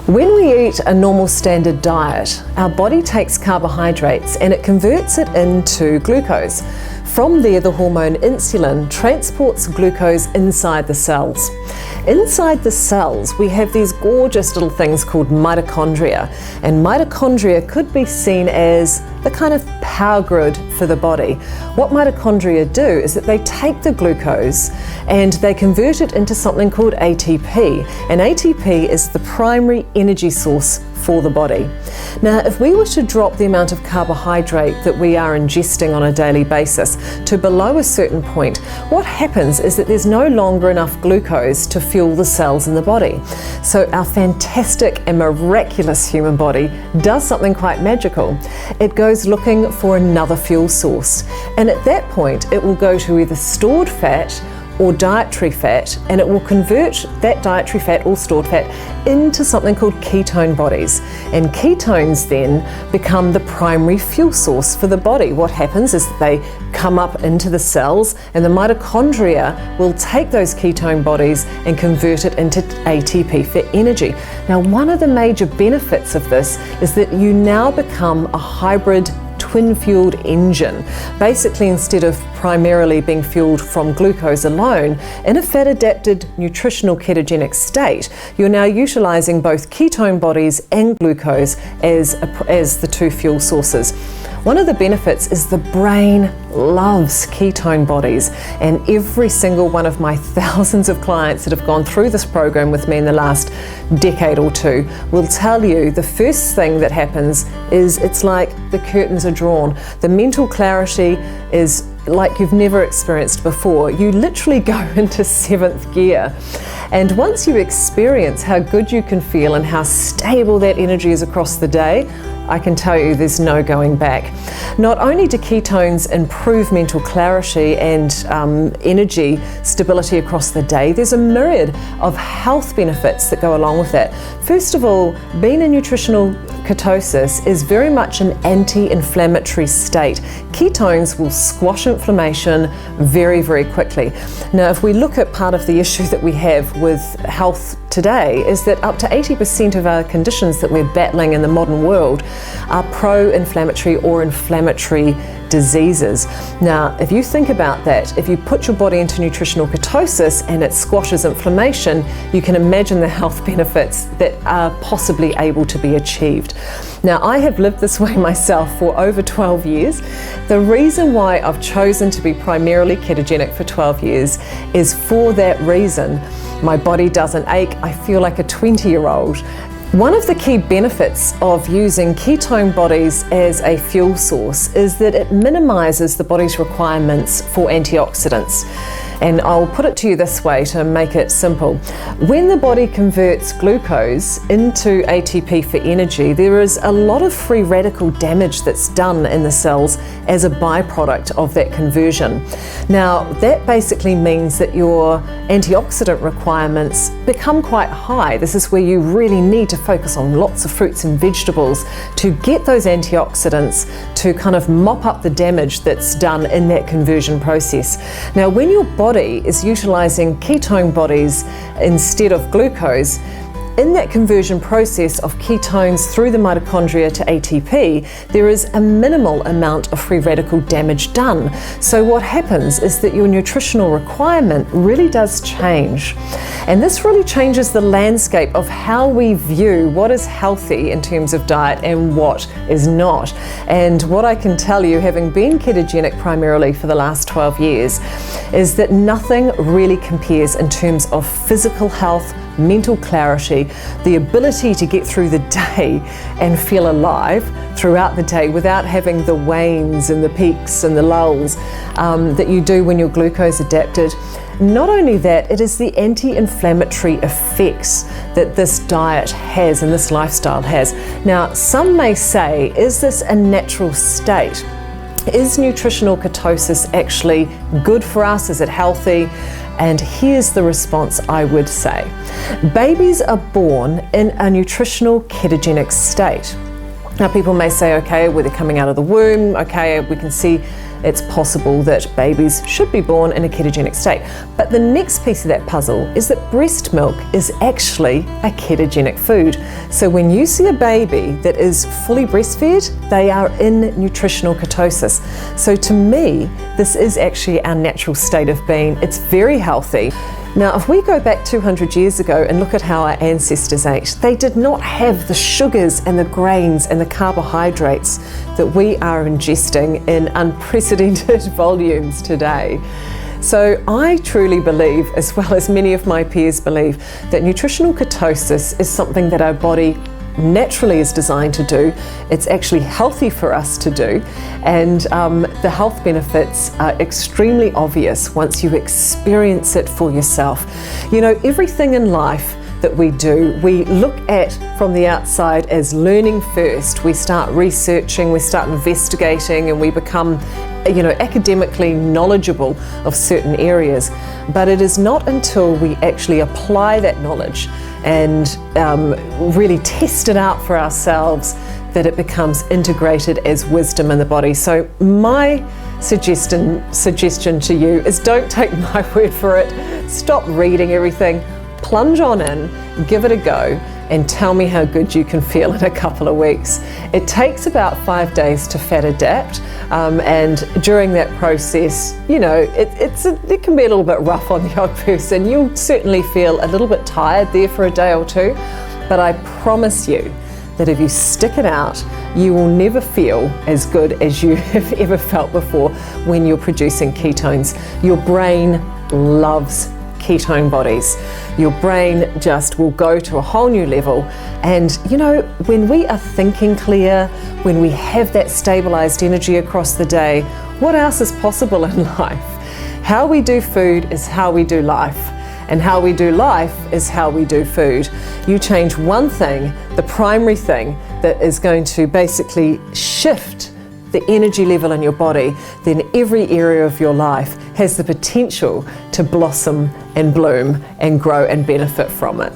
When we eat a normal standard diet, our body takes carbohydrates and it converts it into glucose. From there, the hormone insulin transports glucose inside the cells. Inside the cells, we have these gorgeous little things called mitochondria, and mitochondria could be seen as the kind of power grid for the body. What mitochondria do is that they take the glucose and they convert it into something called ATP, and ATP is the primary energy source for the body. Now, if we were to drop the amount of carbohydrate that we are ingesting on a daily basis to below a certain point, what happens is that there's no longer enough glucose to fuel the cells in the body. So our fantastic and miraculous human body does something quite magical. It goes looking for another fuel source, and at that point it will go to either stored fat or dietary fat, and it will convert that dietary fat or stored fat into something called ketone bodies. And ketones then become the primary fuel source for the body. What happens is that they come up into the cells, and the mitochondria will take those ketone bodies and convert it into ATP for energy. Now, one of the major benefits of this is that you now become a hybrid twin-fueled engine. Basically, instead of primarily being fueled from glucose alone, in a fat-adapted nutritional ketogenic state, you're now utilizing both ketone bodies and glucose as the two fuel sources. One of the benefits is the brain loves ketone bodies, and every single one of my thousands of clients that have gone through this program with me in the last decade or two will tell you the first thing that happens is it's like the curtains are drawn. The mental clarity is like you've never experienced before. You literally go into 7th gear. And once you experience how good you can feel and how stable that energy is across the day, I can tell you there's no going back. Not only do ketones improve mental clarity and energy stability across the day, there's a myriad of health benefits that go along with that. First of all, being in nutritional ketosis is very much an anti-inflammatory state. Ketones will squash inflammation very, very quickly. Now, if we look at part of the issue that we have with health today is that up to 80% of our conditions that we're battling in the modern world are pro-inflammatory or inflammatory diseases. Now, if you think about that, if you put your body into nutritional ketosis and it squashes inflammation, you can imagine the health benefits that are possibly able to be achieved. Now, I have lived this way myself for over 12 years. The reason why I've chosen to be primarily ketogenic for 12 years is for that reason. My body doesn't ache. I feel like a 20-year-old. One of the key benefits of using ketone bodies as a fuel source is that it minimizes the body's requirements for antioxidants. And I'll put it to you this way to make it simple. When the body converts glucose into ATP for energy, there is a lot of free radical damage that's done in the cells as a byproduct of that conversion. Now, that basically means that your antioxidant requirements become quite high. This is where you really need to focus on lots of fruits and vegetables to get those antioxidants to kind of mop up the damage that's done in that conversion process. Now, when your body is utilizing ketone bodies instead of glucose, in that conversion process of ketones through the mitochondria to ATP, there is a minimal amount of free radical damage done. So what happens is that your nutritional requirement really does change. And this really changes the landscape of how we view what is healthy in terms of diet and what is not. And what I can tell you, having been ketogenic primarily for the last 12 years, is that nothing really compares in terms of physical health, mental clarity, the ability to get through the day and feel alive throughout the day without having the wanes and the peaks and the lulls that you do when you're glucose adapted. Not only that, it is the anti-inflammatory effects that this diet has and this lifestyle has. Now, some may say, is this a natural state? Is nutritional ketosis actually good for us? Is it healthy? And here's the response I would say. Babies are born in a nutritional ketogenic state. Now, people may say, okay, well, they're coming out of the womb, okay, we can see it's possible that babies should be born in a ketogenic state. But the next piece of that puzzle is that breast milk is actually a ketogenic food. So when you see a baby that is fully breastfed, they are in nutritional ketosis. So to me, this is actually our natural state of being. It's very healthy. Now, if we go back 200 years ago and look at how our ancestors ate, they did not have the sugars and the grains and the carbohydrates that we are ingesting in unprecedented volumes today. So I truly believe, as well as many of my peers believe, that nutritional ketosis is something that our body naturally is designed to do. It's actually healthy for us to do, and the health benefits are extremely obvious once you experience it for yourself. You know, everything in life that we do, we look at from the outside as learning first. We start researching, we start investigating, and we become, you know, academically knowledgeable of certain areas. But it is not until we actually apply that knowledge and really test it out for ourselves that it becomes integrated as wisdom in the body. So my suggestion to you is, don't take my word for it. Stop reading everything. Plunge on in, give it a go, and tell me how good you can feel in a couple of weeks. It takes about 5 days to fat adapt, and during that process, you know, it can be a little bit rough on the odd person. You'll certainly feel a little bit tired there for a day or two, but I promise you that if you stick it out, you will never feel as good as you have ever felt before when you're producing ketones. Your brain loves ketone bodies. Your brain just will go to a whole new level. And you know, when we are thinking clear, when we have that stabilized energy across the day, what else is possible in life? How we do food is how we do life, and how we do life is how we do food. You change one thing, the primary thing that is going to basically shift the energy level in your body, then every area of your life has the potential to blossom and bloom and grow and benefit from it.